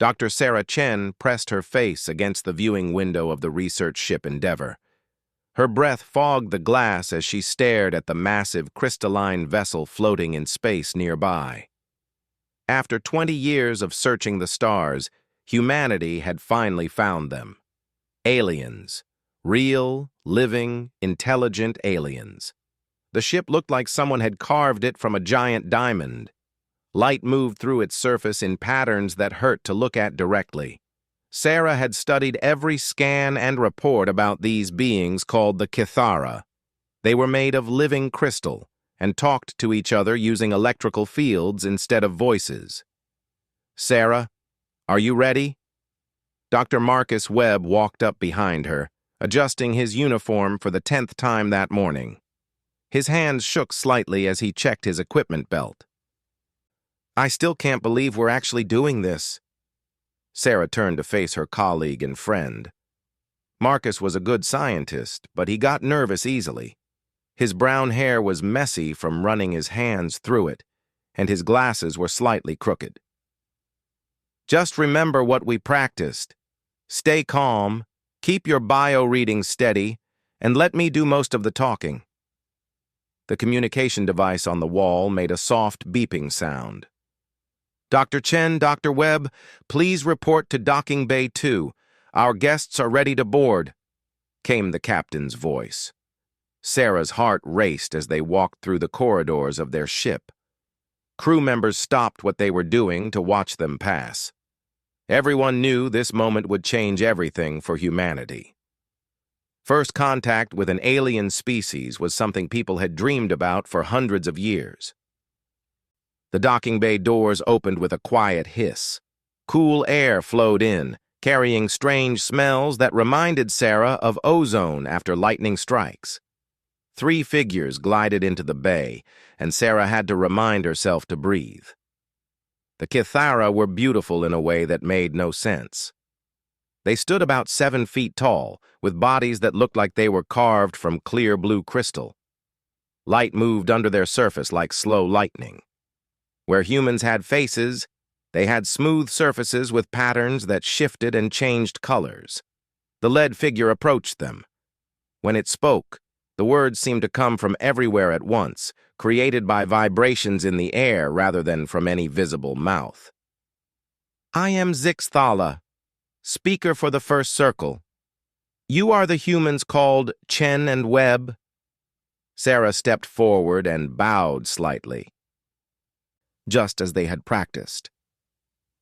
Dr. Sarah Chen pressed her face against the viewing window of the research ship Endeavour. Her breath fogged the glass as she stared at the massive crystalline vessel floating in space nearby. After 20 years of searching the stars, humanity had finally found them. Aliens. Real, living, intelligent aliens. The ship looked like someone had carved it from a giant diamond. Light moved through its surface in patterns that hurt to look at directly. Sarah had studied every scan and report about these beings called the Kithara. They were made of living crystal and talked to each other using electrical fields instead of voices. "Sarah, are you ready?" Dr. Marcus Webb walked up behind her, adjusting his uniform for the 10th time that morning. His hands shook slightly as he checked his equipment belt. "I still can't believe we're actually doing this." Sarah turned to face her colleague and friend. Marcus was a good scientist, but he got nervous easily. His brown hair was messy from running his hands through it, and his glasses were slightly crooked. "Just remember what we practiced. Stay calm, keep your bio readings steady, and let me do most of the talking." The communication device on the wall made a soft beeping sound. "Dr. Chen, Dr. Webb, please report to Docking Bay 2. Our guests are ready to board," came the captain's voice. Sarah's heart raced as they walked through the corridors of their ship. Crew members stopped what they were doing to watch them pass. Everyone knew this moment would change everything for humanity. First contact with an alien species was something people had dreamed about for hundreds of years. The docking bay doors opened with a quiet hiss. Cool air flowed in, carrying strange smells that reminded Sarah of ozone after lightning strikes. 3 figures glided into the bay, and Sarah had to remind herself to breathe. The Kithara were beautiful in a way that made no sense. They stood about 7 feet tall, with bodies that looked like they were carved from clear blue crystal. Light moved under their surface like slow lightning. Where humans had faces, they had smooth surfaces with patterns that shifted and changed colors. The lead figure approached them. When it spoke, the words seemed to come from everywhere at once, created by vibrations in the air rather than from any visible mouth. "I am Zixthala, speaker for the first circle. You are the humans called Chen and Webb." Sarah stepped forward and bowed slightly, just as they had practiced.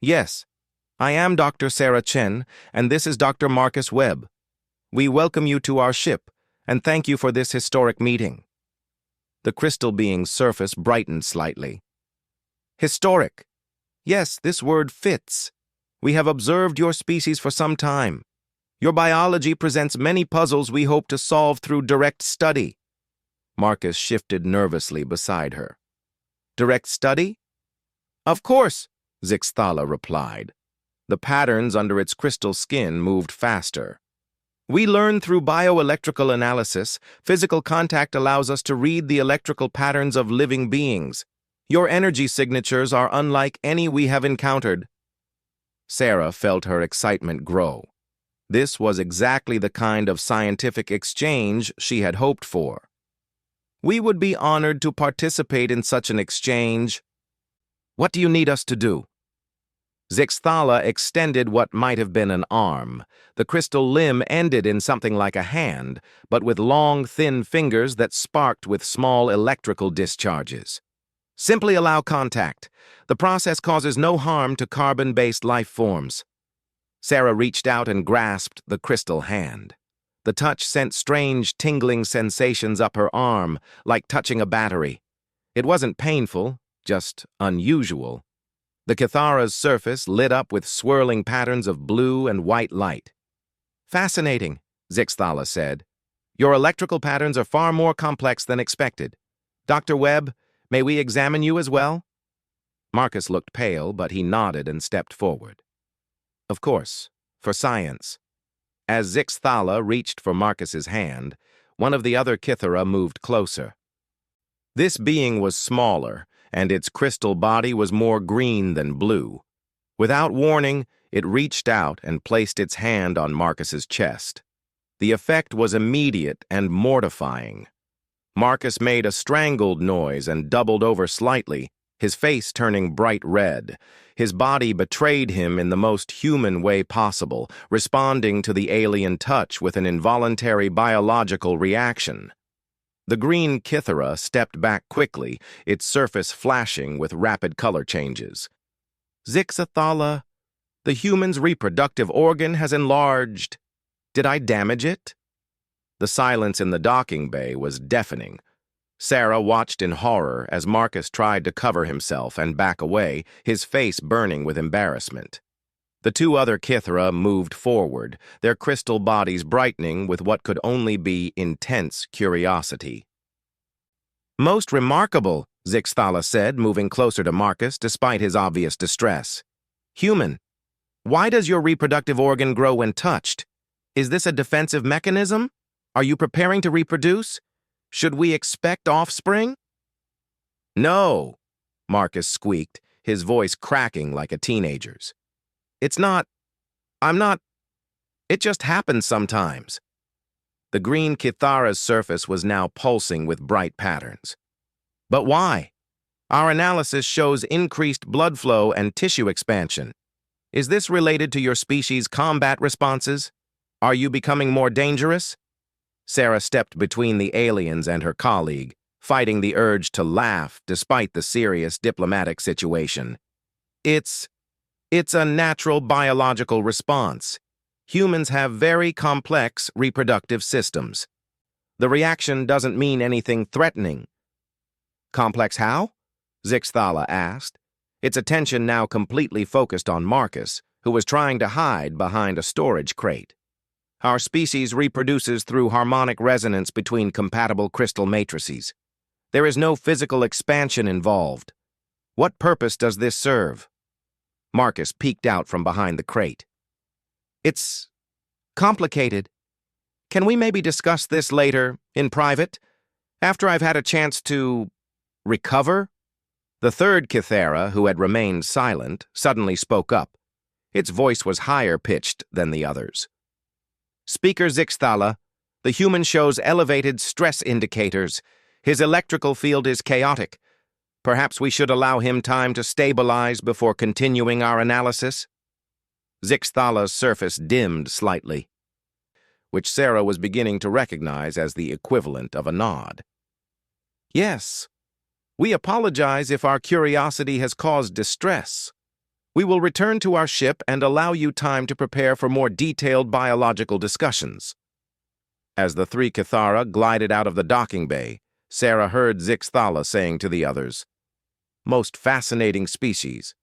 "Yes, I am Dr. Sarah Chen, and this is Dr. Marcus Webb. We welcome you to our ship, and thank you for this historic meeting." The crystal being's surface brightened slightly. "Historic. Yes, this word fits. We have observed your species for some time. Your biology presents many puzzles we hope to solve through direct study." Marcus shifted nervously beside her. "Direct study?" "Of course," Zixthala replied. The patterns under its crystal skin moved faster. "We learn through bioelectrical analysis. Physical contact allows us to read the electrical patterns of living beings. Your energy signatures are unlike any we have encountered." Sarah felt her excitement grow. This was exactly the kind of scientific exchange she had hoped for. "We would be honored to participate in such an exchange. What do you need us to do?" Zixthala extended what might have been an arm. The crystal limb ended in something like a hand, but with long, thin fingers that sparked with small electrical discharges. "Simply allow contact. The process causes no harm to carbon-based life forms." Sarah reached out and grasped the crystal hand. The touch sent strange, tingling sensations up her arm, like touching a battery. It wasn't painful, just unusual. The Kithara's surface lit up with swirling patterns of blue and white light. "Fascinating," Zixthala said. "Your electrical patterns are far more complex than expected. Dr. Webb, may we examine you as well?" Marcus looked pale, but he nodded and stepped forward. "Of course, for science." As Zixthala reached for Marcus's hand, one of the other Kithara moved closer. This being was smaller, and its crystal body was more green than blue. Without warning, It reached out and placed its hand on Marcus's chest. The effect was immediate and mortifying. Marcus made a strangled noise and doubled over slightly, his face turning bright red. His body betrayed him in the most human way possible, responding to the alien touch with an involuntary biological reaction. The green Kythera stepped back quickly, its surface flashing with rapid color changes. Zixathala, the human's reproductive organ has enlarged. Did I damage it? The silence in the docking bay was deafening. Sarah watched in horror as Marcus tried to cover himself and back away, his face burning with embarrassment. The two other Kythera moved forward, their crystal bodies brightening with what could only be intense curiosity. "Most remarkable," Zixathala said, moving closer to Marcus despite his obvious distress. "Human, why does your reproductive organ grow when touched? Is this a defensive mechanism? Are you preparing to reproduce? Should we expect offspring?" "No," Marcus squeaked, his voice cracking like a teenager's. I'm not. It just happens sometimes." The green Kythera's surface was now pulsing with bright patterns. "But why? Our analysis shows increased blood flow and tissue expansion. Is this related to your species' combat responses? Are you becoming more dangerous?" Sarah stepped between the aliens and her colleague, fighting the urge to laugh despite the serious diplomatic situation. It's a natural biological response. Humans have very complex reproductive systems. The reaction doesn't mean anything threatening." "Complex how?" Zixathala asked, its attention now completely focused on Marcus, who was trying to hide behind a storage crate. "Our species reproduces through harmonic resonance between compatible crystal matrices. There is no physical expansion involved. What purpose does this serve?" Marcus peeked out from behind the crate. "It's complicated. Can we maybe discuss this later, in private, after I've had a chance to recover?" The third Kythera, who had remained silent, suddenly spoke up. Its voice was higher-pitched than the others. "Speaker Zixathala, the human shows elevated stress indicators. His electrical field is chaotic. Perhaps we should allow him time to stabilize before continuing our analysis." Zixathala's surface dimmed slightly, which Sarah was beginning to recognize as the equivalent of a nod. "Yes. We apologize if our curiosity has caused distress. We will return to our ship and allow you time to prepare for more detailed biological discussions." As the three Kythera glided out of the docking bay, Sarah heard Zixathala saying to the others, "Most fascinating species.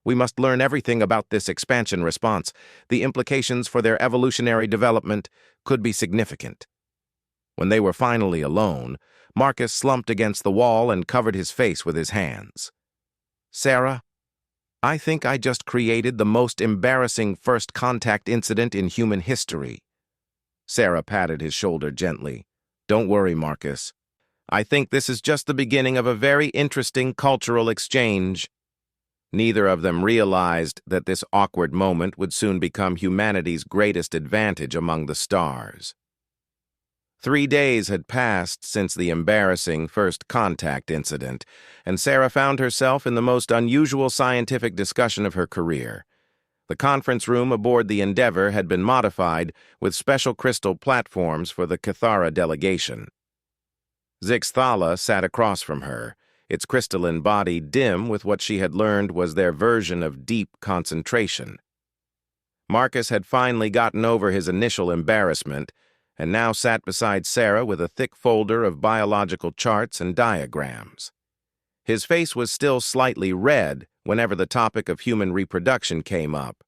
We must learn everything about this expansion response. The implications for their evolutionary development could be significant." When they were finally alone, Marcus slumped against the wall and covered his face with his hands. "Sarah, I think I just created the most embarrassing first contact incident in human history." Sarah patted his shoulder gently. "Don't worry, Marcus. I think this is just the beginning of a very interesting cultural exchange." Neither of them realized that this awkward moment would soon become humanity's greatest advantage among the stars. 3 days had passed since the embarrassing first contact incident, and Sarah found herself in the most unusual scientific discussion of her career. The conference room aboard the Endeavour had been modified with special crystal platforms for the Kythera delegation. Zixathala sat across from her, its crystalline body dim with what she had learned was their version of deep concentration. Marcus had finally gotten over his initial embarrassment and now sat beside Sarah with a thick folder of biological charts and diagrams. His face was still slightly red whenever the topic of human reproduction came up,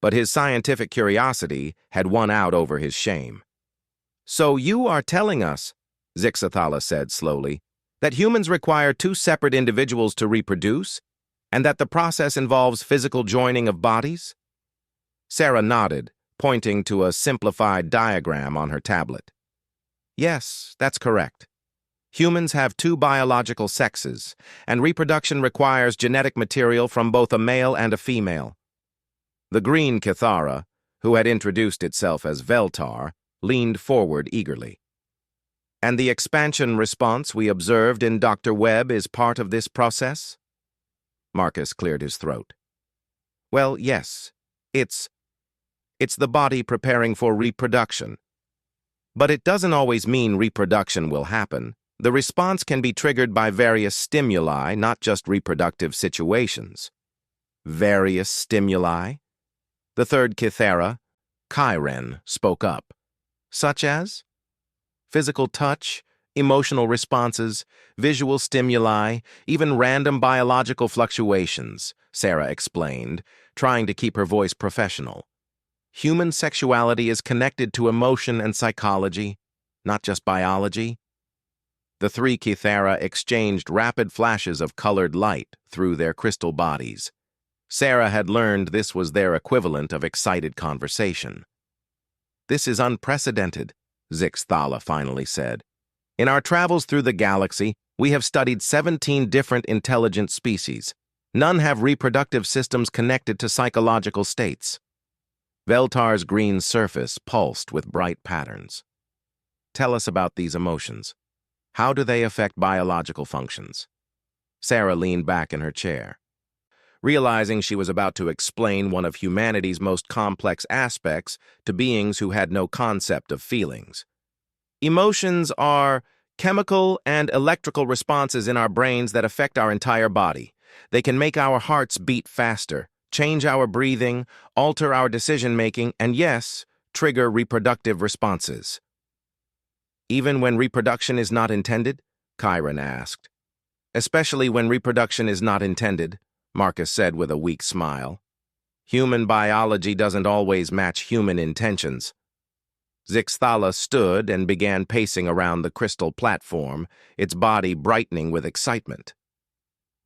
but his scientific curiosity had won out over his shame. "So you are telling us," Zixathala said slowly, "that humans require 2 separate individuals to reproduce, and that the process involves physical joining of bodies?" Sarah nodded, pointing to a simplified diagram on her tablet. "Yes, that's correct. Humans have 2 biological sexes, and reproduction requires genetic material from both a male and a female. The green Kithara, who had introduced itself as Veltar, leaned forward eagerly. And the expansion response we observed in Dr. Webb is part of this process? Marcus cleared his throat. Well, yes. It's the body preparing for reproduction. But it doesn't always mean reproduction will happen. The response can be triggered by various stimuli, not just reproductive situations. Various stimuli? The third Kithara, Chiren, spoke up. Such as? Physical touch, emotional responses, visual stimuli, even random biological fluctuations, Sarah explained, trying to keep her voice professional. Human sexuality is connected to emotion and psychology, not just biology. The three Kithara exchanged rapid flashes of colored light through their crystal bodies. Sarah had learned this was their equivalent of excited conversation. This is unprecedented, Zixthala finally said. In our travels through the galaxy, we have studied 17 different intelligent species. None have reproductive systems connected to psychological states. Veltar's green surface pulsed with bright patterns. Tell us about these emotions. How do they affect biological functions? Sarah leaned back in her chair. Realizing she was about to explain one of humanity's most complex aspects to beings who had no concept of feelings. Emotions are chemical and electrical responses in our brains that affect our entire body. They can make our hearts beat faster, change our breathing, alter our decision-making, and yes, trigger reproductive responses. Even when reproduction is not intended? Chiren asked. Especially when reproduction is not intended, Marcus said with a weak smile. Human biology doesn't always match human intentions. Zixthala stood and began pacing around the crystal platform, its body brightening with excitement.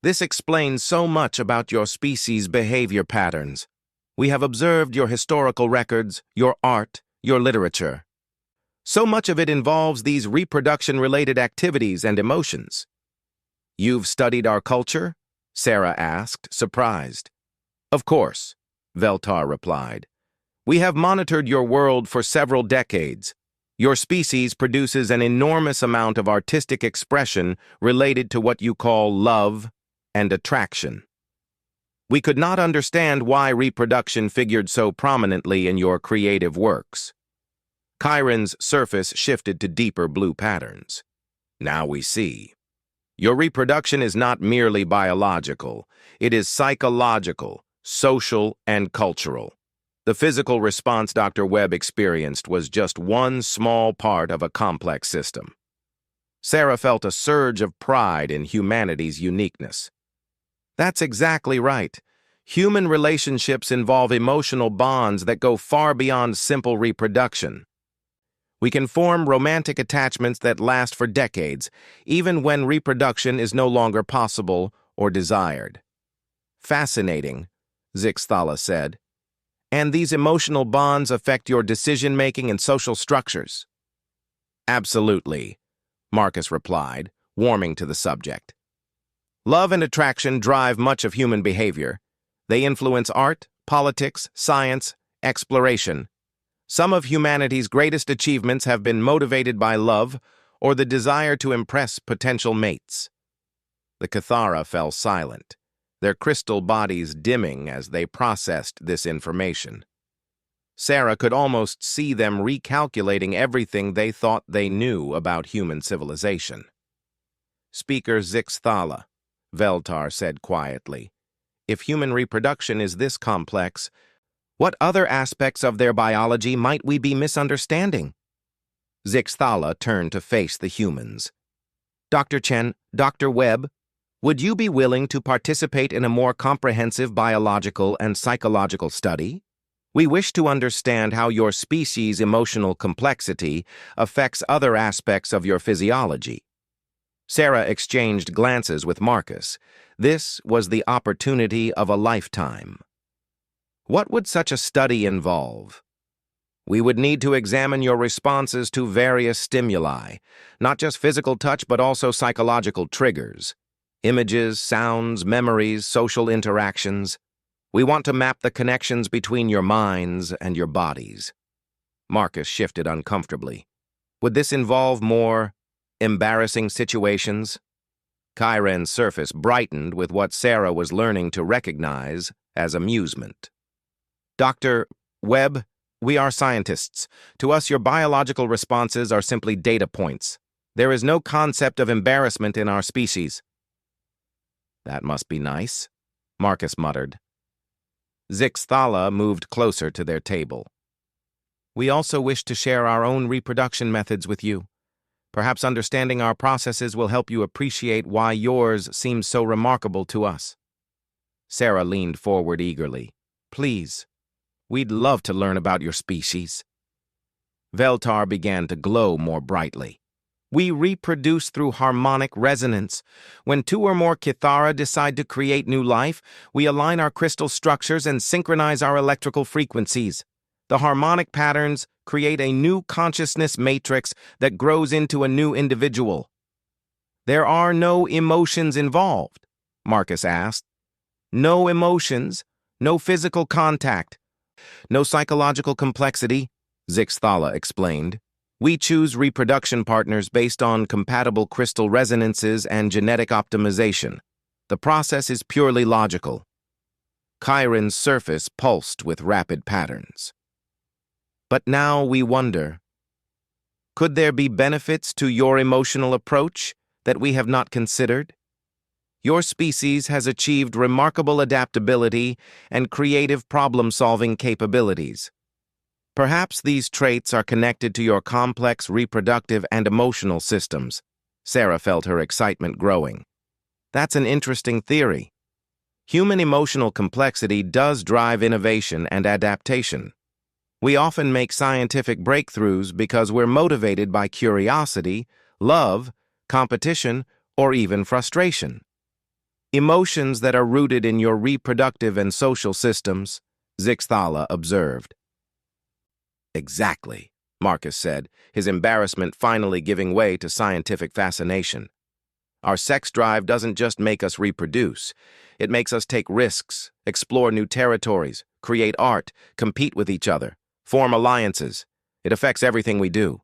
This explains so much about your species' behavior patterns. We have observed your historical records, your art, your literature. So much of it involves these reproduction-related activities and emotions. You've studied our culture? Sarah asked, surprised. Of course, Veltar replied. We have monitored your world for several decades. Your species produces an enormous amount of artistic expression related to what you call love and attraction. We could not understand why reproduction figured so prominently in your creative works. Chiron's surface shifted to deeper blue patterns. Now we see. Your reproduction is not merely biological. It is psychological, social, and cultural. The physical response Dr. Webb experienced was just one small part of a complex system. Sarah felt a surge of pride in humanity's uniqueness. That's exactly right. Human relationships involve emotional bonds that go far beyond simple reproduction. We can form romantic attachments that last for decades, even when reproduction is no longer possible or desired. Fascinating, Zixthala said. And these emotional bonds affect your decision-making and social structures? Absolutely, Marcus replied, warming to the subject. Love and attraction drive much of human behavior. They influence art, politics, science, exploration. Some of humanity's greatest achievements have been motivated by love or the desire to impress potential mates. The Kithara fell silent, their crystal bodies dimming as they processed this information. Sarah could almost see them recalculating everything they thought they knew about human civilization. Speaker Zixthala, Veltar said quietly, if human reproduction is this complex, what other aspects of their biology might we be misunderstanding? Zixthala turned to face the humans. Dr. Chen, Dr. Webb, would you be willing to participate in a more comprehensive biological and psychological study? We wish to understand how your species' emotional complexity affects other aspects of your physiology. Sarah exchanged glances with Marcus. This was the opportunity of a lifetime. What would such a study involve? We would need to examine your responses to various stimuli, not just physical touch but also psychological triggers. Images, sounds, memories, social interactions. We want to map the connections between your minds and your bodies. Marcus shifted uncomfortably. Would this involve more embarrassing situations? Kyren's surface brightened with what Sarah was learning to recognize as amusement. Dr. Webb, we are scientists. To us, your biological responses are simply data points. There is no concept of embarrassment in our species. That must be nice, Marcus muttered. Zixthala moved closer to their table. We also wish to share our own reproduction methods with you. Perhaps understanding our processes will help you appreciate why yours seems so remarkable to us. Sarah leaned forward eagerly. Please, we'd love to learn about your species. Veltar began to glow more brightly. We reproduce through harmonic resonance. When two or more Kithara decide to create new life, we align our crystal structures and synchronize our electrical frequencies. The harmonic patterns create a new consciousness matrix that grows into a new individual. There are no emotions involved, Marcus asked. No emotions, no physical contact, no psychological complexity, Zixthala explained. We choose reproduction partners based on compatible crystal resonances and genetic optimization. The process is purely logical. Kyren's surface pulsed with rapid patterns. But now we wonder, could there be benefits to your emotional approach that we have not considered? Your species has achieved remarkable adaptability and creative problem-solving capabilities. Perhaps these traits are connected to your complex reproductive and emotional systems. Sarah felt her excitement growing. That's an interesting theory. Human emotional complexity does drive innovation and adaptation. We often make scientific breakthroughs because we're motivated by curiosity, love, competition, or even frustration. Emotions that are rooted in your reproductive and social systems, Zixthala observed. Exactly, Marcus said, his embarrassment finally giving way to scientific fascination. Our sex drive doesn't just make us reproduce. It makes us take risks, explore new territories, create art, compete with each other, form alliances. It affects everything we do.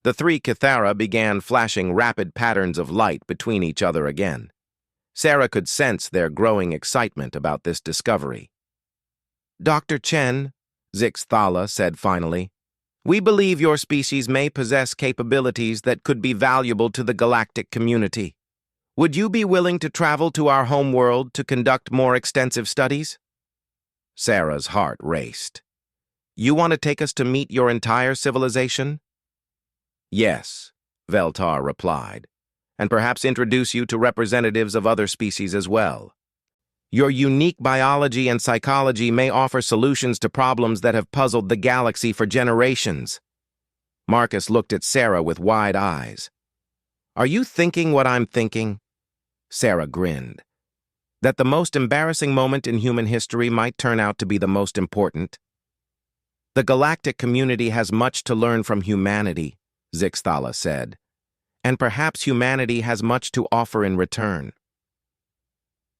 The three Kithara began flashing rapid patterns of light between each other again. Sarah could sense their growing excitement about this discovery. Dr. Chen, Zixthala said finally, we believe your species may possess capabilities that could be valuable to the galactic community. Would you be willing to travel to our homeworld to conduct more extensive studies? Sarah's heart raced. You want to take us to meet your entire civilization? Yes, Veltar replied, and perhaps introduce you to representatives of other species as well. Your unique biology and psychology may offer solutions to problems that have puzzled the galaxy for generations. Marcus looked at Sarah with wide eyes. Are you thinking what I'm thinking? Sarah grinned. That the most embarrassing moment in human history might turn out to be the most important. The galactic community has much to learn from humanity, Zixthala said, and perhaps humanity has much to offer in return.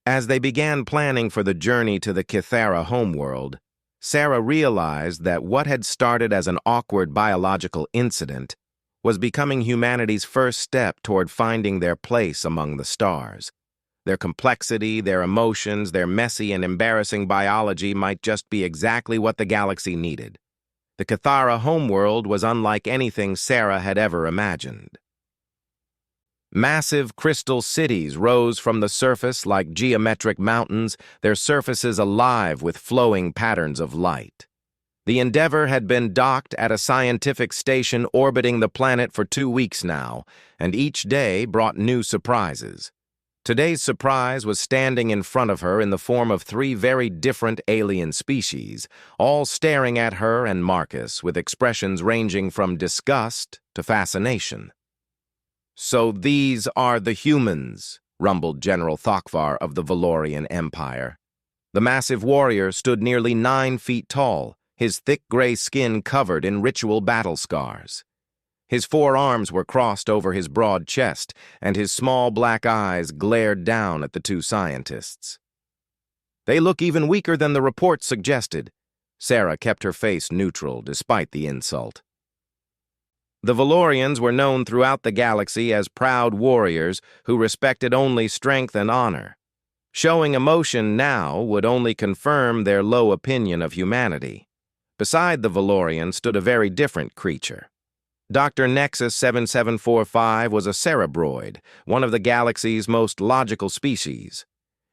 As they began planning for the journey to the Kithara homeworld, Sarah realized that what had started as an awkward biological incident was becoming humanity's first step toward finding their place among the stars. Their complexity, their emotions, their messy and embarrassing biology might just be exactly what the galaxy needed. The Kithara homeworld was unlike anything Sarah had ever imagined. Massive crystal cities rose from the surface like geometric mountains, their surfaces alive with flowing patterns of light. The Endeavor had been docked at a scientific station orbiting the planet for 2 weeks now, and each day brought new surprises. Today's surprise was standing in front of her in the form of 3 very different alien species, all staring at her and Marcus with expressions ranging from disgust to fascination. So these are the humans, rumbled General Thokvar of the Valorian Empire. The massive warrior stood nearly 9 feet tall, his thick gray skin covered in ritual battle scars. His 4 arms were crossed over his broad chest, and his small black eyes glared down at the 2 scientists. They look even weaker than the report suggested. Sarah kept her face neutral despite the insult. The Valorians were known throughout the galaxy as proud warriors who respected only strength and honor. Showing emotion now would only confirm their low opinion of humanity. Beside the Valorian stood a very different creature. Dr. Nexus 7745 was a cerebroid, one of the galaxy's most logical species.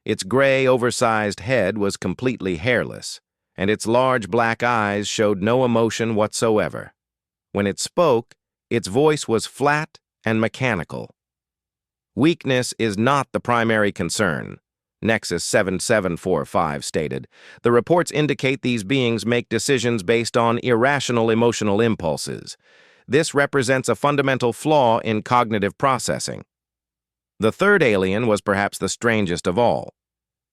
Its gray, oversized head was completely hairless, and its large black eyes showed no emotion whatsoever. When it spoke, its voice was flat and mechanical. Weakness is not the primary concern, Nexus 7745 stated. The reports indicate these beings make decisions based on irrational emotional impulses. This represents a fundamental flaw in cognitive processing. The third alien was perhaps the strangest of all.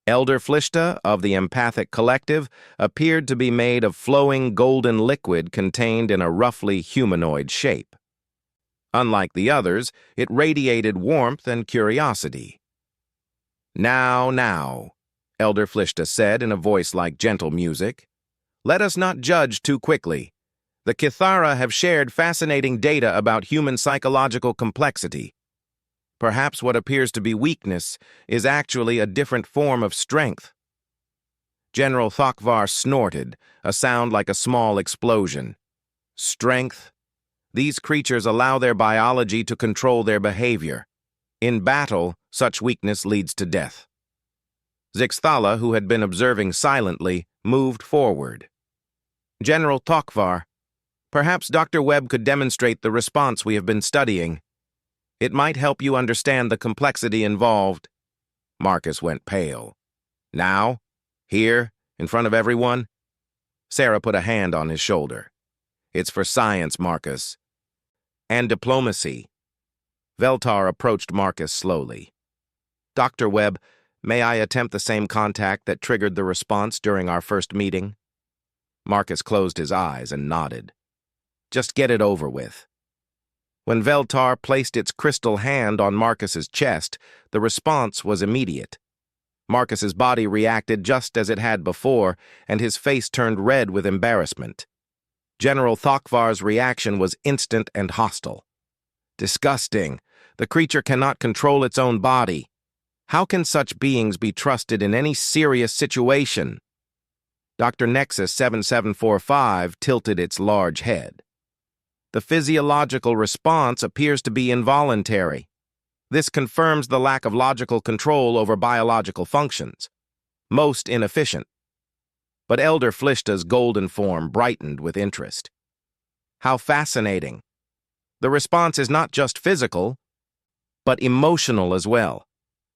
Elder Flishta of the Empathic Collective appeared to be made of flowing golden liquid contained in a roughly humanoid shape. Unlike the others, it radiated warmth and curiosity. Now, Elder Flishta said in a voice like gentle music. Let us not judge too quickly. The Kithara have shared fascinating data about human psychological complexity. Perhaps what appears to be weakness is actually a different form of strength. General Thokvar snorted, a sound like a small explosion. Strength? These creatures allow their biology to control their behavior. In battle, such weakness leads to death. Zixthala, who had been observing silently, moved forward. General Thokvar, perhaps Dr. Webb could demonstrate the response we have been studying. It might help you understand the complexity involved. Marcus went pale. Now? Here? In front of everyone? Sarah put a hand on his shoulder. It's for science, Marcus. And diplomacy. Veltar approached Marcus slowly. Dr. Webb, may I attempt the same contact that triggered the response during our first meeting? Marcus closed his eyes and nodded. Just get it over with. When Veltar placed its crystal hand on Marcus's chest, the response was immediate. Marcus's body reacted just as it had before, and his face turned red with embarrassment. General Thokvar's reaction was instant and hostile. Disgusting. The creature cannot control its own body. How can such beings be trusted in any serious situation? Dr. Nexus 7745 tilted its large head. The physiological response appears to be involuntary. This confirms the lack of logical control over biological functions. Most inefficient. But Elder Flishta's golden form brightened with interest. How fascinating. The response is not just physical, but emotional as well.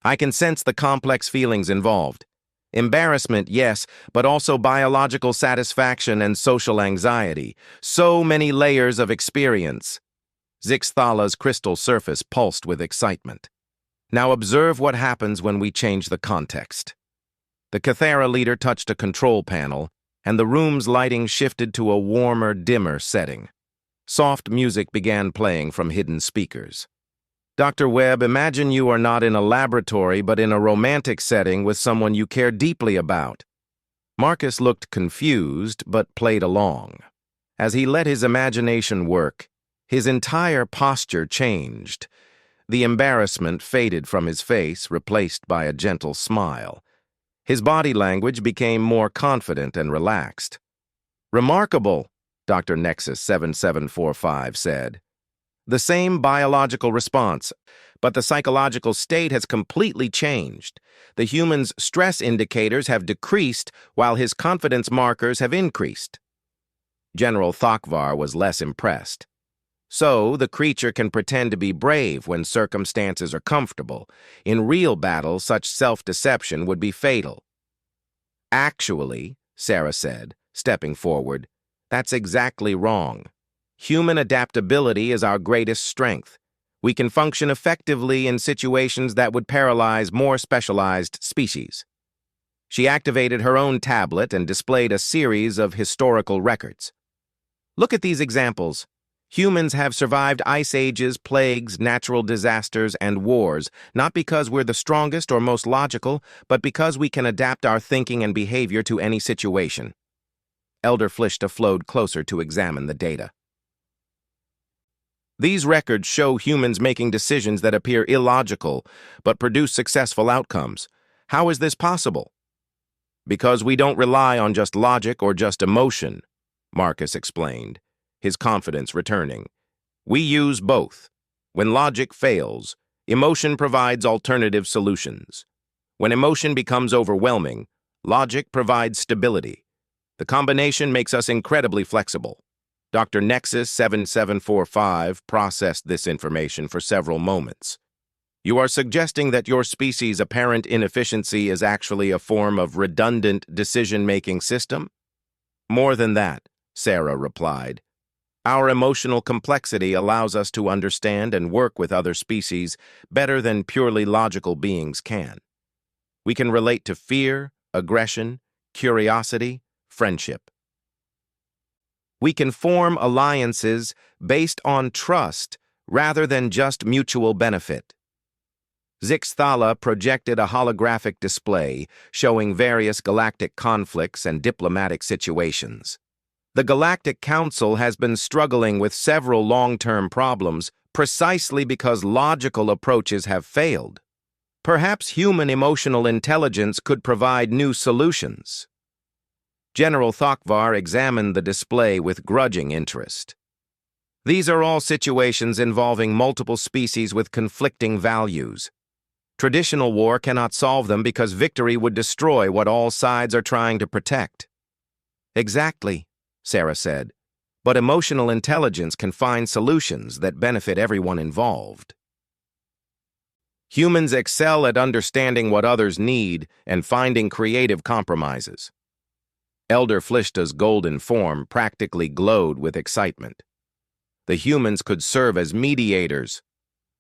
I can sense the complex feelings involved. Embarrassment, yes, but also biological satisfaction and social anxiety. So many layers of experience. Zixthala's crystal surface pulsed with excitement. Now observe what happens when we change the context. The Kithara leader touched a control panel, and the room's lighting shifted to a warmer, dimmer setting. Soft music began playing from hidden speakers. Dr. Webb, imagine you are not in a laboratory but in a romantic setting with someone you care deeply about. Marcus looked confused but played along. As he let his imagination work, his entire posture changed. The embarrassment faded from his face, replaced by a gentle smile. His body language became more confident and relaxed. Remarkable, Dr. Nexus 7745 said. The same biological response, but the psychological state has completely changed. The human's stress indicators have decreased while his confidence markers have increased. General Thokvar was less impressed. So, the creature can pretend to be brave when circumstances are comfortable. In real battle, such self-deception would be fatal. Actually, Sarah said, stepping forward, that's exactly wrong. Human adaptability is our greatest strength. We can function effectively in situations that would paralyze more specialized species. She activated her own tablet and displayed a series of historical records. Look at these examples. Humans have survived ice ages, plagues, natural disasters, and wars, not because we're the strongest or most logical, but because we can adapt our thinking and behavior to any situation. Elder Flishta flowed closer to examine the data. These records show humans making decisions that appear illogical, but produce successful outcomes. How is this possible? Because we don't rely on just logic or just emotion, Marcus explained, his confidence returning. We use both. When logic fails, emotion provides alternative solutions. When emotion becomes overwhelming, logic provides stability. The combination makes us incredibly flexible. Dr. Nexus 7745 processed this information for several moments. You are suggesting that your species' apparent inefficiency is actually a form of redundant decision-making system? More than that, Sarah replied. Our emotional complexity allows us to understand and work with other species better than purely logical beings can. We can relate to fear, aggression, curiosity, friendship. We can form alliances based on trust rather than just mutual benefit. Zixthala projected a holographic display showing various galactic conflicts and diplomatic situations. The Galactic Council has been struggling with several long-term problems precisely because logical approaches have failed. Perhaps human emotional intelligence could provide new solutions. General Thokvar examined the display with grudging interest. These are all situations involving multiple species with conflicting values. Traditional war cannot solve them because victory would destroy what all sides are trying to protect. Exactly, Sarah said, but emotional intelligence can find solutions that benefit everyone involved. Humans excel at understanding what others need and finding creative compromises. Elder Flishta's golden form practically glowed with excitement. The humans could serve as mediators.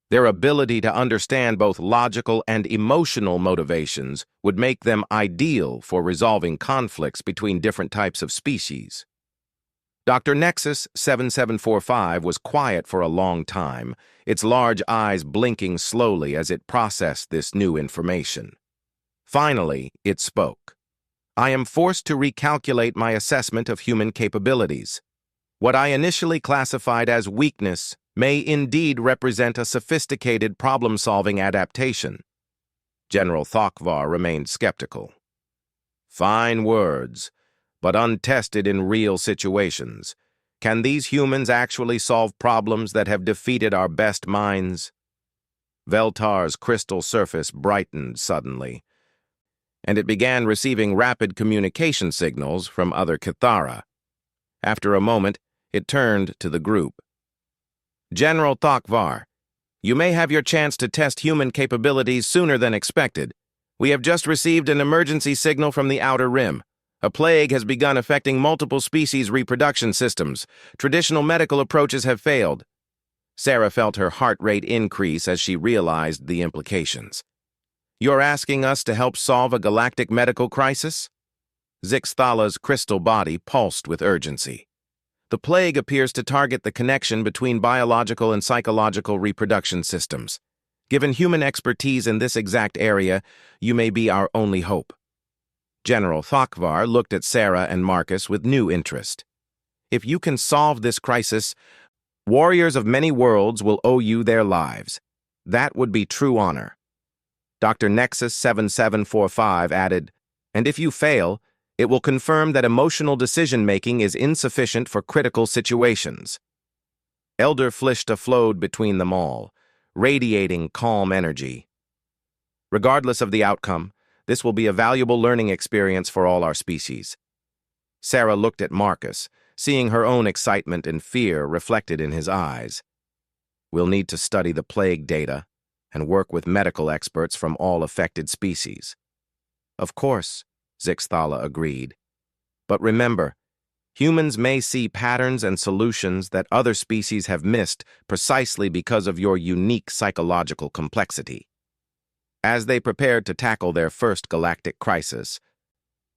Their ability to understand both logical and emotional motivations would make them ideal for resolving conflicts between different types of species. Dr. Nexus 7745 was quiet for a long time, its large eyes blinking slowly as it processed this new information. Finally, it spoke. I am forced to recalculate my assessment of human capabilities. What I initially classified as weakness may indeed represent a sophisticated problem-solving adaptation. General Thokvar remained skeptical. Fine words, but untested in real situations. Can these humans actually solve problems that have defeated our best minds? Veltar's crystal surface brightened suddenly, and it began receiving rapid communication signals from other Kithara. After a moment, it turned to the group. General Thokvar, you may have your chance to test human capabilities sooner than expected. We have just received an emergency signal from the Outer Rim. A plague has begun affecting multiple species' reproduction systems. Traditional medical approaches have failed. Sarah felt her heart rate increase as she realized the implications. You're asking us to help solve a galactic medical crisis? Zixthala's crystal body pulsed with urgency. The plague appears to target the connection between biological and psychological reproduction systems. Given human expertise in this exact area, you may be our only hope. General Thokvar looked at Sarah and Marcus with new interest. If you can solve this crisis, warriors of many worlds will owe you their lives. That would be true honor. Dr. Nexus 7745 added, and if you fail, it will confirm that emotional decision-making is insufficient for critical situations. Elder Flishta flowed between them all, radiating calm energy. Regardless of the outcome, this will be a valuable learning experience for all our species. Sarah looked at Marcus, seeing her own excitement and fear reflected in his eyes. We'll need to study the plague data and work with medical experts from all affected species. Of course, Zixthala agreed. But remember, humans may see patterns and solutions that other species have missed precisely because of your unique psychological complexity. As they prepared to tackle their first galactic crisis,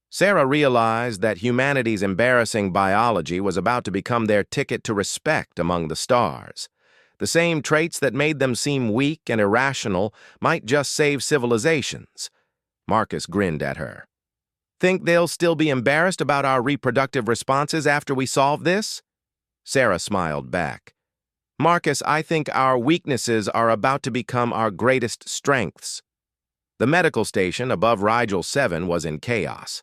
Sarah realized that humanity's embarrassing biology was about to become their ticket to respect among the stars. The same traits that made them seem weak and irrational might just save civilizations. Marcus grinned at her. Think they'll still be embarrassed about our reproductive responses after we solve this? Sarah smiled back. Marcus, I think our weaknesses are about to become our greatest strengths. The medical station above Rigel 7 was in chaos.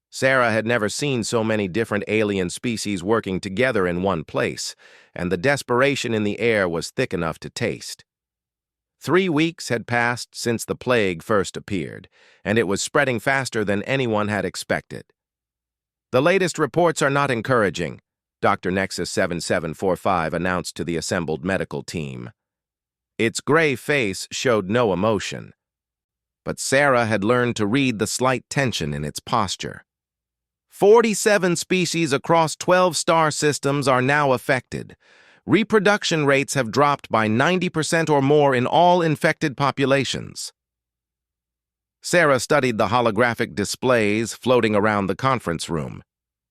Sarah had never seen so many different alien species working together in one place, and the desperation in the air was thick enough to taste. 3 weeks had passed since the plague first appeared, and it was spreading faster than anyone had expected. The latest reports are not encouraging, Dr. Nexus 7745 announced to the assembled medical team. Its gray face showed no emotion, but Sarah had learned to read the slight tension in its posture. 47 species across 12 star systems are now affected. Reproduction rates have dropped by 90% or more in all infected populations. Sarah studied the holographic displays floating around the conference room.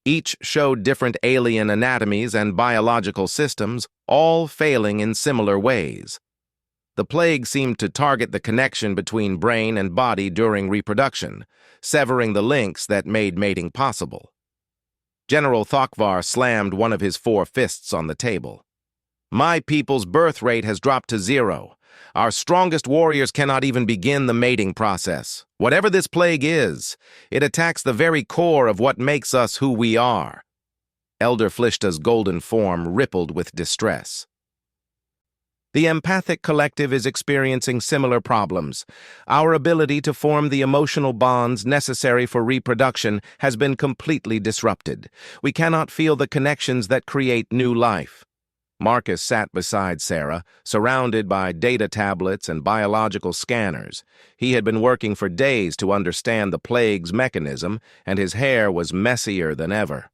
Each showed different alien anatomies and biological systems, all failing in similar ways. The plague seemed to target the connection between brain and body during reproduction, severing the links that made mating possible. General Thokvar slammed one of his 4 fists on the table. My people's birth rate has dropped to 0. Our strongest warriors cannot even begin the mating process. Whatever this plague is, it attacks the very core of what makes us who we are. Elder Flishta's golden form rippled with distress. The empathic collective is experiencing similar problems. Our ability to form the emotional bonds necessary for reproduction has been completely disrupted. We cannot feel the connections that create new life. Marcus sat beside Sarah, surrounded by data tablets and biological scanners. He had been working for days to understand the plague's mechanism, and his hair was messier than ever.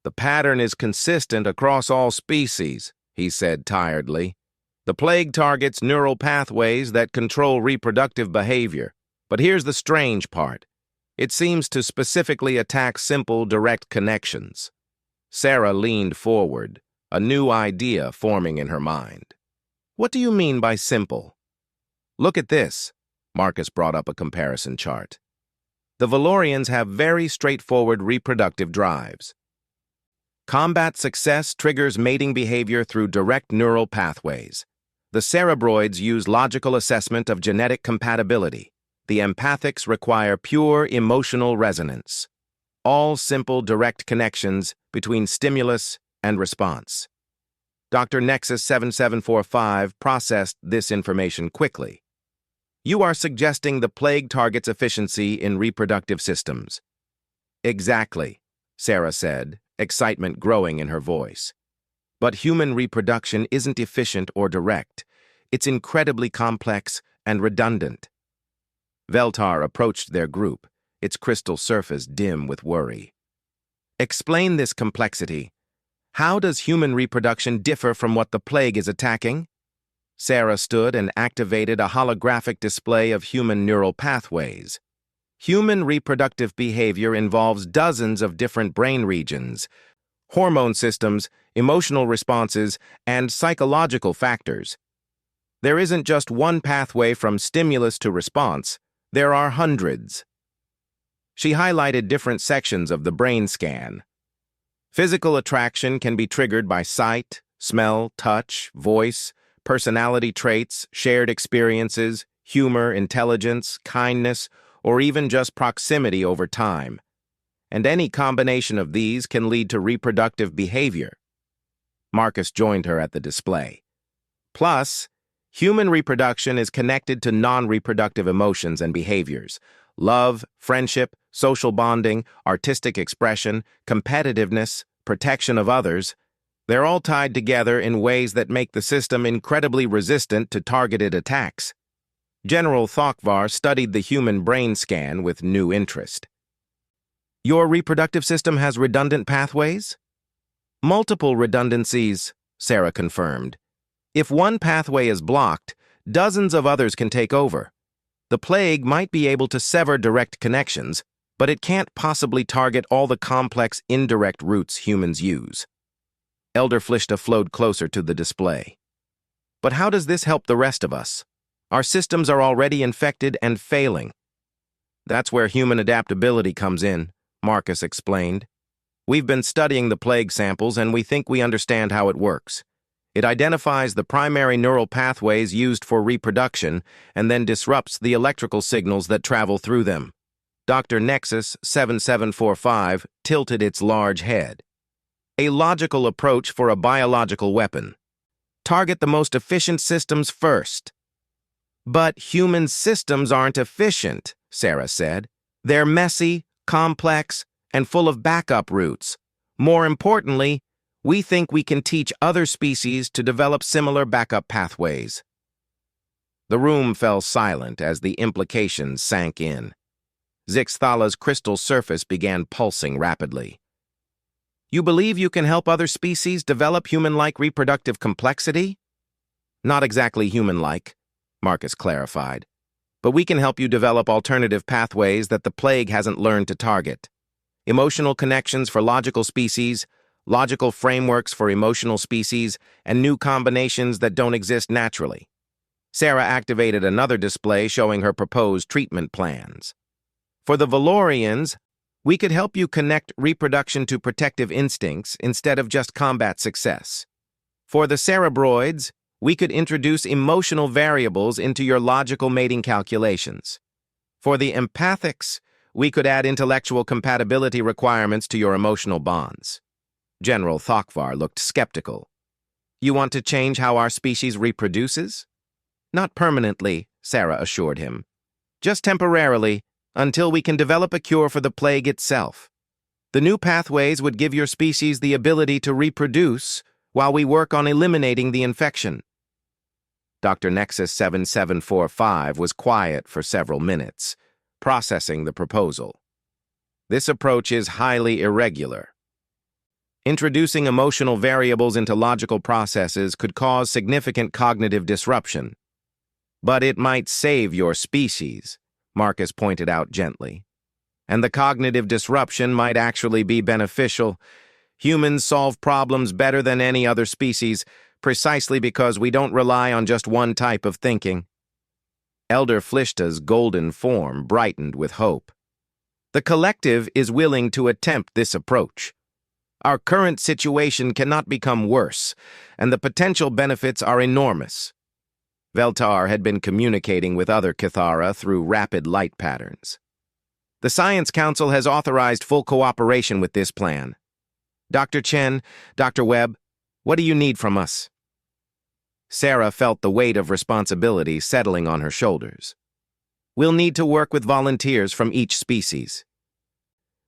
The pattern is consistent across all species, he said tiredly. The plague targets neural pathways that control reproductive behavior. But here's the strange part. It seems to specifically attack simple, direct connections. Sarah leaned forward, a new idea forming in her mind. What do you mean by simple? Look at this. Marcus brought up a comparison chart. The Valorians have very straightforward reproductive drives. Combat success triggers mating behavior through direct neural pathways. The cerebroids use logical assessment of genetic compatibility. The empathics require pure emotional resonance. All simple, direct connections between stimulus and response. Dr. Nexus 7745 processed this information quickly. You are suggesting the plague targets efficiency in reproductive systems. Exactly, Sarah said, excitement growing in her voice. But human reproduction isn't efficient or direct. It's incredibly complex and redundant. Veltar approached their group, its crystal surface dim with worry. Explain this complexity. How does human reproduction differ from what the plague is attacking? Sarah stood and activated a holographic display of human neural pathways. Human reproductive behavior involves dozens of different brain regions, hormone systems, emotional responses, and psychological factors. There isn't just one pathway from stimulus to response, there are hundreds. She highlighted different sections of the brain scan. Physical attraction can be triggered by sight, smell, touch, voice, personality traits, shared experiences, humor, intelligence, kindness, or even just proximity over time. And any combination of these can lead to reproductive behavior. Marcus joined her at the display. Plus, human reproduction is connected to non-reproductive emotions and behaviors. Love, friendship, social bonding, artistic expression, competitiveness, protection of others, they're all tied together in ways that make the system incredibly resistant to targeted attacks. General Thokvar studied the human brain scan with new interest. Your reproductive system has redundant pathways? Multiple redundancies, Sarah confirmed. If one pathway is blocked, dozens of others can take over. The plague might be able to sever direct connections, but it can't possibly target all the complex indirect routes humans use. Elder Flishta flowed closer to the display. But how does this help the rest of us? Our systems are already infected and failing. That's where human adaptability comes in, Marcus explained. We've been studying the plague samples and we think we understand how it works. It identifies the primary neural pathways used for reproduction and then disrupts the electrical signals that travel through them. Dr. Nexus 7745 tilted its large head. A logical approach for a biological weapon. Target the most efficient systems first. But human systems aren't efficient, Sarah said. They're messy, complex, and full of backup routes. More importantly, we think we can teach other species to develop similar backup pathways. The room fell silent as the implications sank in. Zixthala's crystal surface began pulsing rapidly. You believe you can help other species develop human-like reproductive complexity? Not exactly human-like, Marcus clarified. But we can help you develop alternative pathways that the plague hasn't learned to target. Emotional connections for logical species, logical frameworks for emotional species, and new combinations that don't exist naturally. Sarah activated another display showing her proposed treatment plans. For the Valorians, we could help you connect reproduction to protective instincts instead of just combat success. For the Cerebroids, we could introduce emotional variables into your logical mating calculations. For the Empathics, we could add intellectual compatibility requirements to your emotional bonds. General Thokvar looked skeptical. You want to change how our species reproduces? Not permanently, Sarah assured him. Just temporarily, until we can develop a cure for the plague itself. The new pathways would give your species the ability to reproduce while we work on eliminating the infection. Dr. Nexus 7745 was quiet for several minutes, processing the proposal. This approach is highly irregular. Introducing emotional variables into logical processes could cause significant cognitive disruption. But it might save your species, Marcus pointed out gently. And the cognitive disruption might actually be beneficial. Humans solve problems better than any other species, precisely because we don't rely on just one type of thinking. Elder Flishta's golden form brightened with hope. The collective is willing to attempt this approach. Our current situation cannot become worse, and the potential benefits are enormous. Veltar had been communicating with other Kithara through rapid light patterns. The Science Council has authorized full cooperation with this plan. Dr. Chen, Dr. Webb, what do you need from us? Sarah felt the weight of responsibility settling on her shoulders. We'll need to work with volunteers from each species.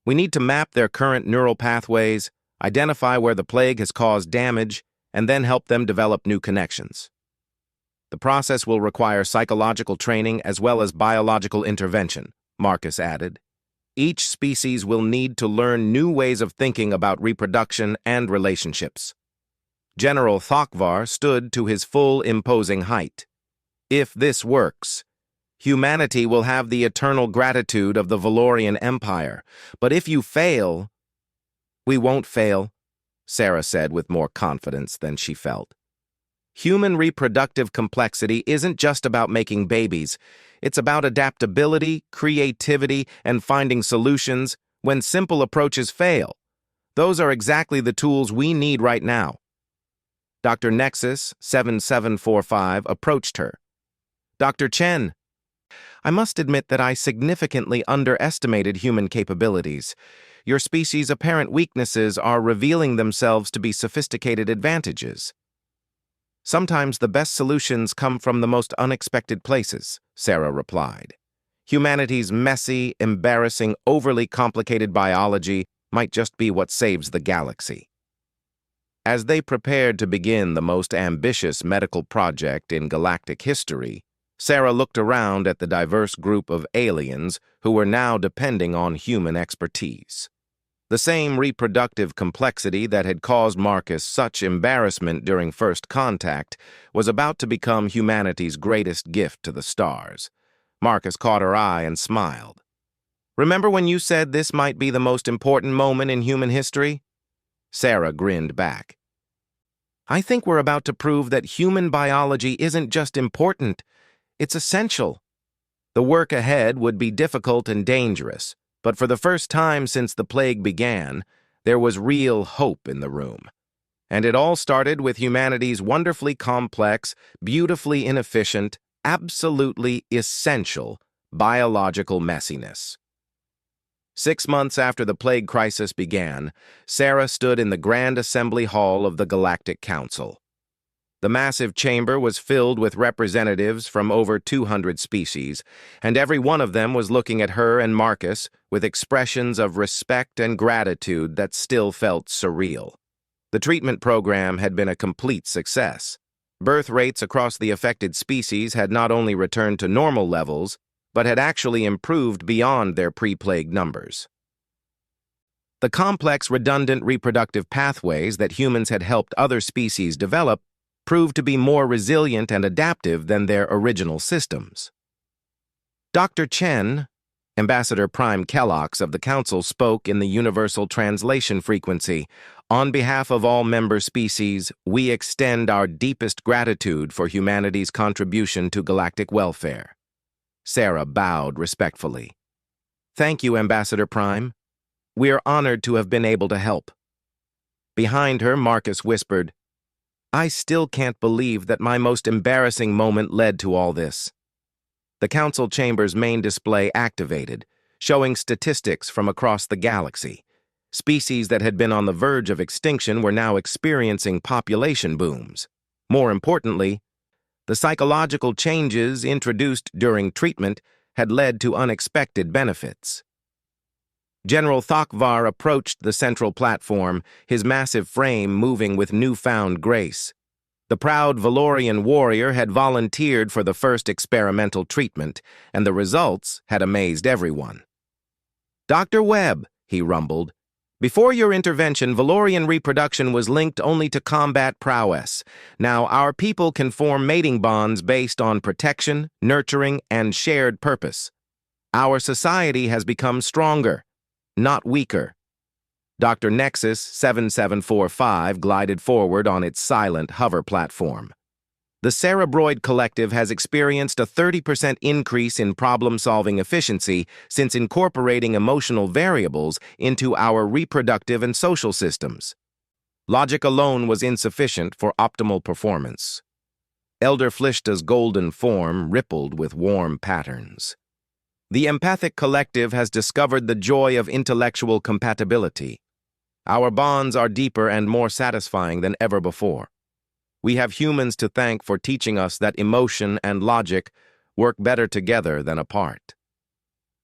We need to map their current neural pathways, identify where the plague has caused damage, and then help them develop new connections. The process will require psychological training as well as biological intervention, Marcus added. Each species will need to learn new ways of thinking about reproduction and relationships. General Thokvar stood to his full imposing height. If this works, humanity will have the eternal gratitude of the Valorian Empire. But if you fail... We won't fail, Sarah said with more confidence than she felt. Human reproductive complexity isn't just about making babies. It's about adaptability, creativity, and finding solutions when simple approaches fail. Those are exactly the tools we need right now. Dr. Nexus 7745 approached her. Dr. Chen, I must admit that I significantly underestimated human capabilities. Your species' apparent weaknesses are revealing themselves to be sophisticated advantages. Sometimes the best solutions come from the most unexpected places, Sarah replied. Humanity's messy, embarrassing, overly complicated biology might just be what saves the galaxy. As they prepared to begin the most ambitious medical project in galactic history, Sarah looked around at the diverse group of aliens who were now depending on human expertise. The same reproductive complexity that had caused Marcus such embarrassment during first contact was about to become humanity's greatest gift to the stars. Marcus caught her eye and smiled. Remember when you said this might be the most important moment in human history? Sarah grinned back. I think we're about to prove that human biology isn't just important, it's essential. The work ahead would be difficult and dangerous, but for the first time since the plague began, there was real hope in the room. And it all started with humanity's wonderfully complex, beautifully inefficient, absolutely essential biological messiness. 6 months after the plague crisis began, Sarah stood in the Grand Assembly Hall of the Galactic Council. The massive chamber was filled with representatives from over 200 species, and every one of them was looking at her and Marcus with expressions of respect and gratitude that still felt surreal. The treatment program had been a complete success. Birth rates across the affected species had not only returned to normal levels, but had actually improved beyond their pre-plague numbers. The complex, redundant reproductive pathways that humans had helped other species develop proved to be more resilient and adaptive than their original systems. Dr. Chen, Ambassador Prime Kellox of the Council, spoke in the universal translation frequency. On behalf of all member species, we extend our deepest gratitude for humanity's contribution to galactic welfare. Sarah bowed respectfully. Thank you, Ambassador Prime. We are honored to have been able to help. Behind her, Marcus whispered, I still can't believe that my most embarrassing moment led to all this. The council chamber's main display activated, showing statistics from across the galaxy. Species that had been on the verge of extinction were now experiencing population booms. More importantly, the psychological changes introduced during treatment had led to unexpected benefits. General Thokvar approached the central platform, his massive frame moving with newfound grace. The proud Valorian warrior had volunteered for the first experimental treatment, and the results had amazed everyone. Dr. Webb, he rumbled, before your intervention, Valorian reproduction was linked only to combat prowess. Now our people can form mating bonds based on protection, nurturing, and shared purpose. Our society has become stronger, not weaker. Dr. Nexus 7745 glided forward on its silent hover platform. The Cerebroid Collective has experienced a 30% increase in problem-solving efficiency since incorporating emotional variables into our reproductive and social systems. Logic alone was insufficient for optimal performance. Elder Flishta's golden form rippled with warm patterns. The Empathic Collective has discovered the joy of intellectual compatibility. Our bonds are deeper and more satisfying than ever before. We have humans to thank for teaching us that emotion and logic work better together than apart.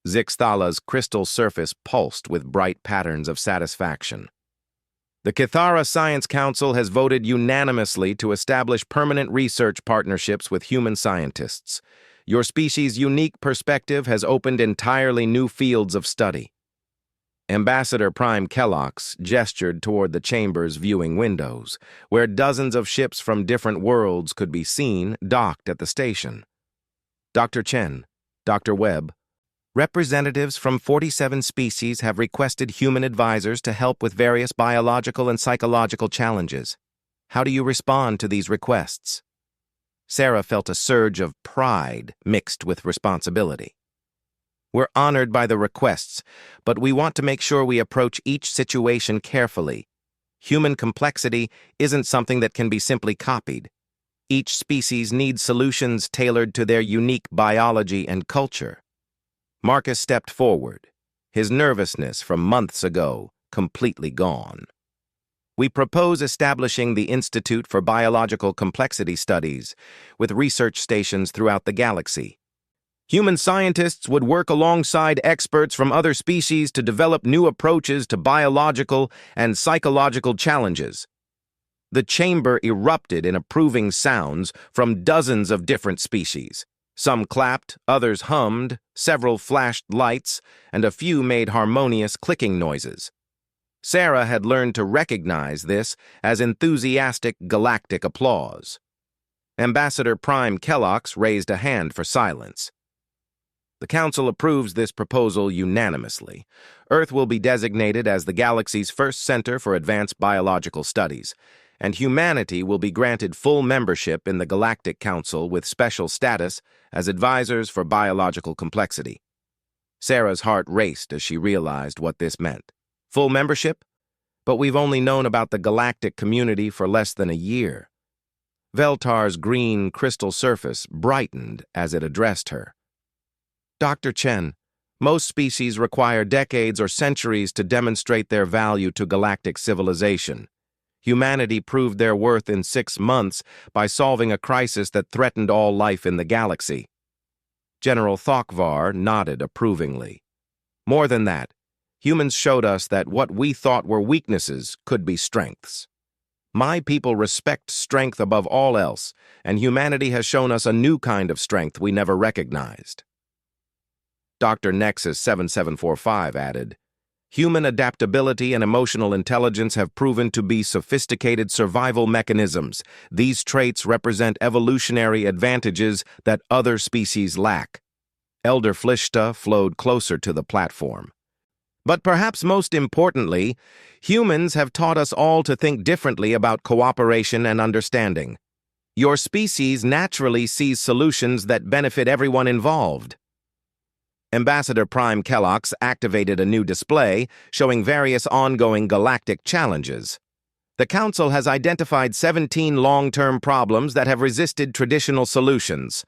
Zixthala's crystal surface pulsed with bright patterns of satisfaction. The Kithara Science Council has voted unanimously to establish permanent research partnerships with human scientists. Your species' unique perspective has opened entirely new fields of study. Ambassador Prime Kellox gestured toward the chamber's viewing windows, where dozens of ships from different worlds could be seen docked at the station. Dr. Chen, Dr. Webb, representatives from 47 species have requested human advisors to help with various biological and psychological challenges. How do you respond to these requests? Sarah felt a surge of pride mixed with responsibility. We're honored by the requests, but we want to make sure we approach each situation carefully. Human complexity isn't something that can be simply copied. Each species needs solutions tailored to their unique biology and culture. Marcus stepped forward, his nervousness from months ago completely gone. We propose establishing the Institute for Biological Complexity Studies with research stations throughout the galaxy. Human scientists would work alongside experts from other species to develop new approaches to biological and psychological challenges. The chamber erupted in approving sounds from dozens of different species. Some clapped, others hummed, several flashed lights, and a few made harmonious clicking noises. Sarah had learned to recognize this as enthusiastic galactic applause. Ambassador Prime Kellox raised a hand for silence. The Council approves this proposal unanimously. Earth will be designated as the galaxy's first center for advanced biological studies, and humanity will be granted full membership in the Galactic Council with special status as advisors for biological complexity. Sarah's heart raced as she realized what this meant. Full membership? But we've only known about the galactic community for less than a year. Veltar's green crystal surface brightened as it addressed her. Dr. Chen, most species require decades or centuries to demonstrate their value to galactic civilization. Humanity proved their worth in 6 months by solving a crisis that threatened all life in the galaxy. General Thokvar nodded approvingly. More than that, humans showed us that what we thought were weaknesses could be strengths. My people respect strength above all else, and humanity has shown us a new kind of strength we never recognized. Dr. Nexus 7745 added, human adaptability and emotional intelligence have proven to be sophisticated survival mechanisms. These traits represent evolutionary advantages that other species lack. Elder Flishta flowed closer to the platform. But perhaps most importantly, humans have taught us all to think differently about cooperation and understanding. Your species naturally sees solutions that benefit everyone involved. Ambassador Prime Kellox activated a new display showing various ongoing galactic challenges. The Council has identified 17 long-term problems that have resisted traditional solutions.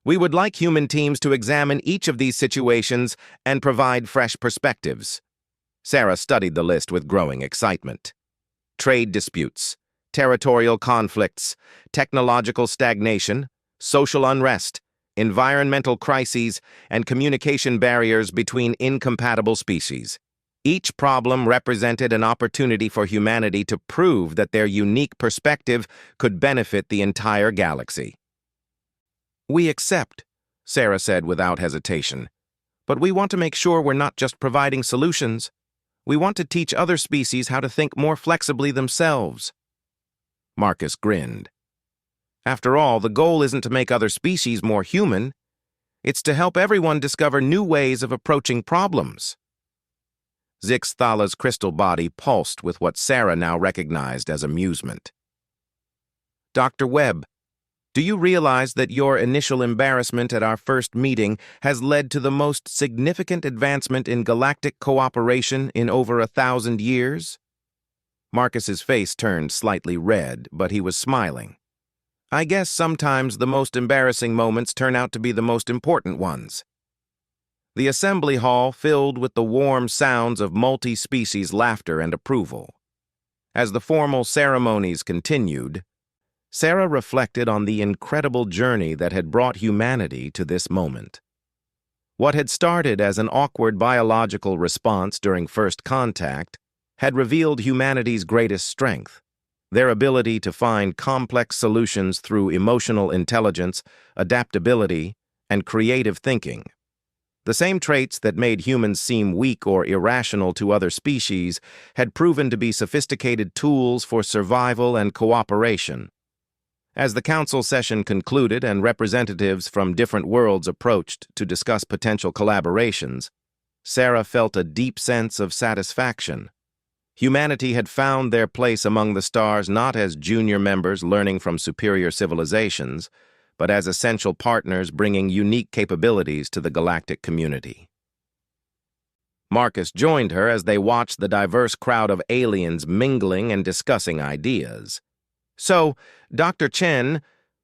We would like human teams to examine each of these situations and provide fresh perspectives. Sarah studied the list with growing excitement. Trade disputes, territorial conflicts, technological stagnation, social unrest, environmental crises, and communication barriers between incompatible species. Each problem represented an opportunity for humanity to prove that their unique perspective could benefit the entire galaxy. We accept, Sarah said without hesitation. But we want to make sure we're not just providing solutions. We want to teach other species how to think more flexibly themselves. Marcus grinned. After all, the goal isn't to make other species more human. It's to help everyone discover new ways of approaching problems. Zix Thala's crystal body pulsed with what Sarah now recognized as amusement. Dr. Webb, do you realize that your initial embarrassment at our first meeting has led to the most significant advancement in galactic cooperation in over 1,000 years? Marcus's face turned slightly red, but he was smiling. I guess sometimes the most embarrassing moments turn out to be the most important ones. The assembly hall filled with the warm sounds of multi-species laughter and approval. As the formal ceremonies continued, Sarah reflected on the incredible journey that had brought humanity to this moment. What had started as an awkward biological response during first contact had revealed humanity's greatest strength. Their ability to find complex solutions through emotional intelligence, adaptability, and creative thinking. The same traits that made humans seem weak or irrational to other species had proven to be sophisticated tools for survival and cooperation. As the council session concluded and representatives from different worlds approached to discuss potential collaborations, Sarah felt a deep sense of satisfaction. Humanity had found their place among the stars not as junior members learning from superior civilizations, but as essential partners bringing unique capabilities to the galactic community. Marcus joined her as they watched the diverse crowd of aliens mingling and discussing ideas. So, Dr. Chen,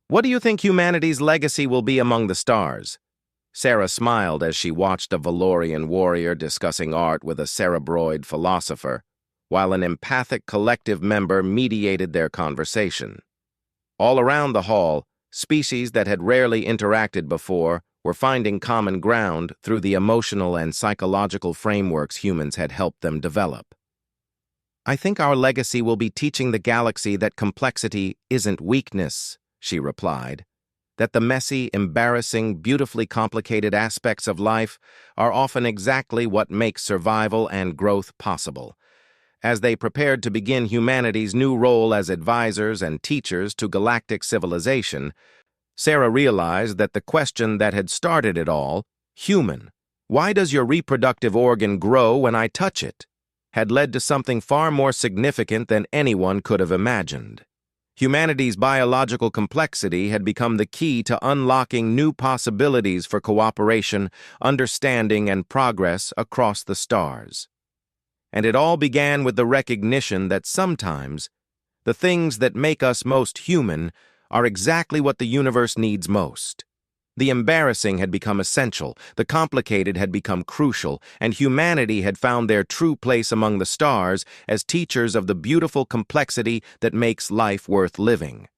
what do you think humanity's legacy will be among the stars? Sarah smiled as she watched a Valorian warrior discussing art with a cerebroid philosopher, while an empathic collective member mediated their conversation. All around the hall, species that had rarely interacted before were finding common ground through the emotional and psychological frameworks humans had helped them develop. I think our legacy will be teaching the galaxy that complexity isn't weakness, she replied, that the messy, embarrassing, beautifully complicated aspects of life are often exactly what makes survival and growth possible. As they prepared to begin humanity's new role as advisors and teachers to galactic civilization, Sarah realized that the question that had started it all, human, why does your reproductive organ grow when I touch it?" had led to something far more significant than anyone could have imagined. Humanity's biological complexity had become the key to unlocking new possibilities for cooperation, understanding, and progress across the stars. And it all began with the recognition that sometimes the things that make us most human are exactly what the universe needs most. The embarrassing had become essential, the complicated had become crucial, and humanity had found their true place among the stars as teachers of the beautiful complexity that makes life worth living.